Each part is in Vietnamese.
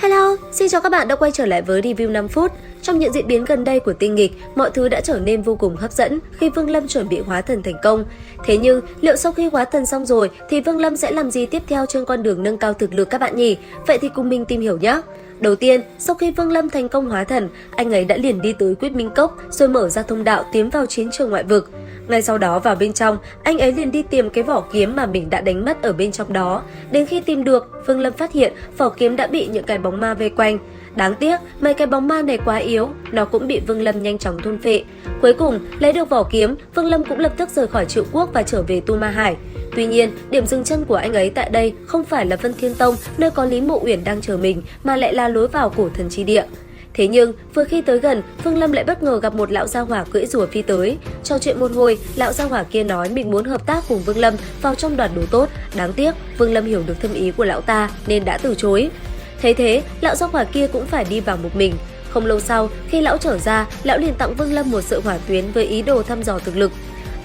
Hello, xin chào các bạn đã quay trở lại với review 5 phút. Trong những diễn biến gần đây của tinh nghịch, mọi thứ đã trở nên vô cùng hấp dẫn khi Vương Lâm chuẩn bị hóa thần thành công. Thế nhưng, liệu sau khi hóa thần xong rồi thì Vương Lâm sẽ làm gì tiếp theo trên con đường nâng cao thực lực các bạn nhỉ? Vậy thì cùng mình tìm hiểu nhé! Đầu tiên, sau khi Vương Lâm thành công hóa thần, anh ấy đã liền đi tới Quyết Minh Cốc rồi mở ra thông đạo tiến vào chiến trường ngoại vực. Ngay sau đó vào bên trong, anh ấy liền đi tìm cái vỏ kiếm mà mình đã đánh mất ở bên trong đó. Đến khi tìm được, Vương Lâm phát hiện vỏ kiếm đã bị những cái bóng ma vây quanh. Đáng tiếc, mấy cái bóng ma này quá yếu, nó cũng bị Vương Lâm nhanh chóng thôn phệ. Cuối cùng, lấy được vỏ kiếm, Vương Lâm cũng lập tức rời khỏi Triệu Quốc và trở về Tu Ma Hải. Tuy nhiên, điểm dừng chân của anh ấy tại đây không phải là Vân Thiên Tông, nơi có Lý Mộ Uyển đang chờ mình, mà lại là lối vào Cổ Thần Chi Địa. Thế nhưng, vừa khi tới gần, Vương Lâm lại bất ngờ gặp một lão gia hỏa cưỡi rùa phi tới. Trò chuyện một hồi, lão gia hỏa kia nói mình muốn hợp tác cùng Vương Lâm vào trong đoàn đồ tốt. Đáng tiếc, Vương Lâm hiểu được thâm ý của lão ta nên đã từ chối. Thấy thế, lão gia hỏa kia cũng phải đi vào một mình. Không lâu sau, khi lão trở ra, lão liền tặng Vương Lâm một sợi hỏa tuyến với ý đồ thăm dò thực lực.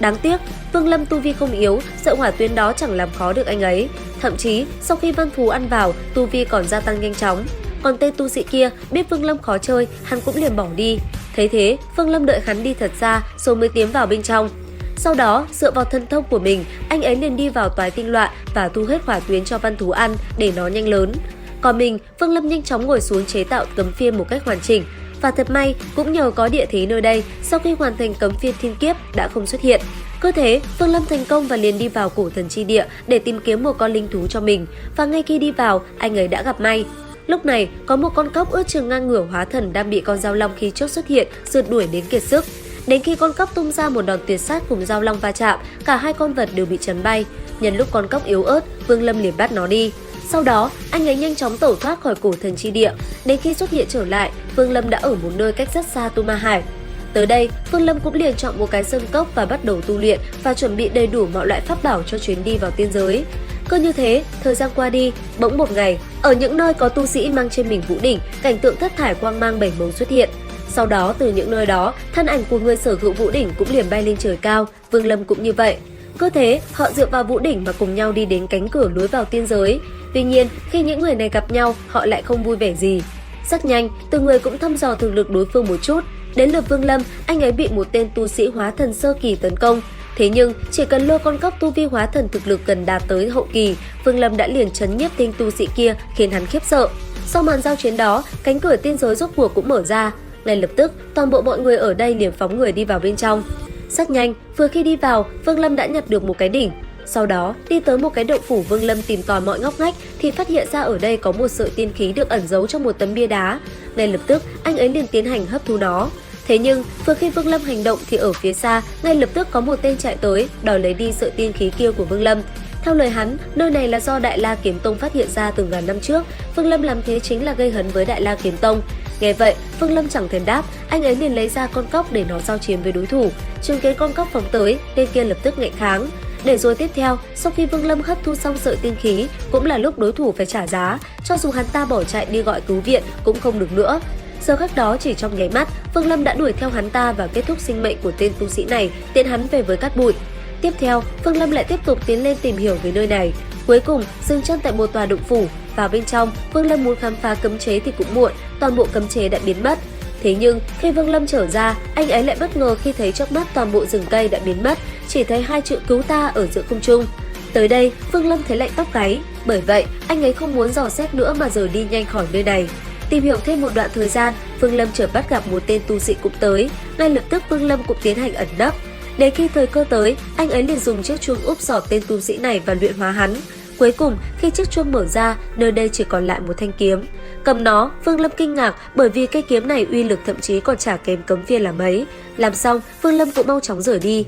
Đáng tiếc, Vương Lâm tu vi không yếu, sợi hỏa tuyến đó chẳng làm khó được anh ấy. Thậm chí, sau khi văn thú ăn vào, tu vi còn gia tăng nhanh chóng. Còn tên tu sĩ kia biết Vương Lâm khó chơi, hắn cũng liền bỏ đi. Thấy thế, Vương Lâm đợi hắn đi thật xa rồi mới tiến vào bên trong. Sau đó, dựa vào thần thông của mình, anh ấy liền đi vào toái tinh loạn và thu hết hỏa tuyến cho văn thú ăn để nó nhanh lớn. Còn mình, Vương Lâm nhanh chóng ngồi xuống chế tạo cấm phiên một cách hoàn chỉnh. Và thật may, cũng nhờ có địa thế nơi đây, sau khi hoàn thành cấm phiên thiên kiếp đã không xuất hiện. Cứ thế, Vương Lâm thành công và liền đi vào Cổ Thần Chi Địa để tìm kiếm một con linh thú cho mình. Và ngay khi đi vào, anh ấy đã gặp may. Lúc này, có một con cóc ước chừng ngang ngửa hóa thần đang bị con dao long khi trước xuất hiện rượt đuổi đến kiệt sức. Đến khi con cóc tung ra một đòn tuyệt sát cùng dao long va chạm, cả hai con vật đều bị chấn bay. Nhân lúc con cóc yếu ớt, Vương Lâm liền bắt nó đi. Sau đó, anh ấy nhanh chóng tẩu thoát khỏi Cổ Thần Chi Địa. Đến khi xuất hiện trở lại, Vương Lâm đã ở một nơi cách rất xa Tu Ma Hải. Tới đây, Vương Lâm cũng liền chọn một cái sơn cốc và bắt đầu tu luyện và chuẩn bị đầy đủ mọi loại pháp bảo cho chuyến đi vào tiên giới. Cứ như thế, thời gian qua đi, bỗng một ngày, ở những nơi có tu sĩ mang trên mình vũ đỉnh, cảnh tượng thất thải quang mang bảy màu xuất hiện. Sau đó, từ những nơi đó, thân ảnh của người sở hữu vũ đỉnh cũng liền bay lên trời cao, Vương Lâm cũng như vậy. Cứ thế, họ dựa vào vũ đỉnh mà cùng nhau đi đến cánh cửa lối vào tiên giới. Tuy nhiên, khi những người này gặp nhau, họ lại không vui vẻ gì. Rất nhanh, từng người cũng thăm dò thực lực đối phương một chút. Đến lượt Vương Lâm, anh ấy bị một tên tu sĩ hóa thần sơ kỳ tấn công. Thế nhưng, chỉ cần lôi con cóc tu vi hóa thần thực lực gần đạt tới hậu kỳ, Vương Lâm đã liền trấn nhiếp tên tu sĩ kia khiến hắn khiếp sợ. Sau màn giao chiến đó, cánh cửa tiên giới rốt cuộc cũng mở ra. Ngay lập tức, toàn bộ mọi người ở đây liền phóng người đi vào bên trong. Rất nhanh, vừa khi đi vào, Vương Lâm đã nhặt được một cái đỉnh. Sau đó, đi tới một cái động phủ, Vương Lâm tìm tòi mọi ngóc ngách thì phát hiện ra ở đây có một sợi tiên khí được ẩn giấu trong một tấm bia đá. Ngay lập tức, anh ấy liền tiến hành hấp thu nó. Thế nhưng, vừa khi Vương Lâm hành động thì ở phía xa, ngay lập tức có một tên chạy tới, đòi lấy đi sợi tiên khí kia của Vương Lâm. Theo lời hắn, nơi này là do Đại La Kiếm Tông phát hiện ra từ ngàn năm trước, Vương Lâm làm thế chính là gây hấn với Đại La Kiếm Tông. Nghe vậy, Vương Lâm chẳng thèm đáp, anh ấy liền lấy ra con cóc để nó giao chiến với đối thủ. Chứng kiến con cóc phóng tới, tên kia lập tức nghênh kháng. Để rồi tiếp theo, sau khi Vương Lâm hấp thu xong sợi tiên khí, cũng là lúc đối thủ phải trả giá, cho dù hắn ta bỏ chạy đi gọi cứu viện cũng không được nữa. Giờ khắc đó chỉ trong nháy mắt, Vương Lâm đã đuổi theo hắn ta và kết thúc sinh mệnh của tên tu sĩ này, tiễn hắn về với cát bụi. Tiếp theo, Vương Lâm lại tiếp tục tiến lên tìm hiểu về nơi này. Cuối cùng, dừng chân tại một tòa động phủ. Vào bên trong, Vương Lâm muốn khám phá cấm chế thì cũng muộn, toàn bộ cấm chế đã biến mất. Thế nhưng, khi Vương Lâm trở ra, anh ấy lại bất ngờ khi thấy trước mắt toàn bộ rừng cây đã biến mất, chỉ thấy hai chữ cứu ta ở giữa không trung. Tới đây, Vương Lâm thấy lạnh tóc gáy, bởi vậy anh ấy không muốn dò xét nữa mà rời đi nhanh khỏi nơi này. Tìm hiểu thêm một đoạn thời gian, Vương Lâm chợt bắt gặp một tên tu sĩ cũng tới, ngay lập tức Vương Lâm cũng tiến hành ẩn nấp. Đến khi thời cơ tới, anh ấy liền dùng chiếc chuông úp sọt tên tu sĩ này và luyện hóa hắn. Cuối cùng, khi chiếc chuông mở ra, nơi đây chỉ còn lại một thanh kiếm. Cầm nó, Vương Lâm kinh ngạc bởi vì cây kiếm này uy lực thậm chí còn chả kém cấm phiên là mấy. Làm xong, Vương Lâm cũng mau chóng rời đi.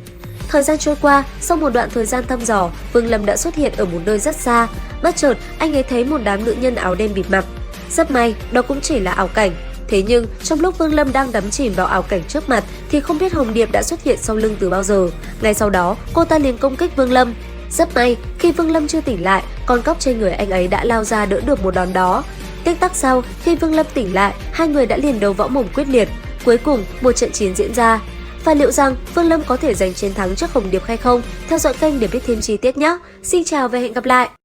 Thời gian trôi qua, sau một đoạn thời gian thăm dò, Vương Lâm đã xuất hiện ở một nơi rất xa. Bất chợt, anh ấy thấy một đám nữ nhân áo đen bịt mặt. Rất may, đó cũng chỉ là ảo cảnh. Thế nhưng, trong lúc Vương Lâm đang đắm chìm vào ảo cảnh trước mặt thì không biết Hồng Điệp đã xuất hiện sau lưng từ bao giờ. Ngay sau đó, cô ta liền công kích Vương Lâm. Rất may, khi Vương Lâm chưa tỉnh lại, con cóc trên người anh ấy đã lao ra đỡ được một đòn đó. Tích tắc sau, khi Vương Lâm tỉnh lại, hai người đã liền đấu võ mồm quyết liệt. Cuối cùng, một trận chiến diễn ra. Và liệu rằng Vương Lâm có thể giành chiến thắng trước Hồng Điệp hay không? Theo dõi kênh để biết thêm chi tiết nhé. Xin chào và hẹn gặp lại!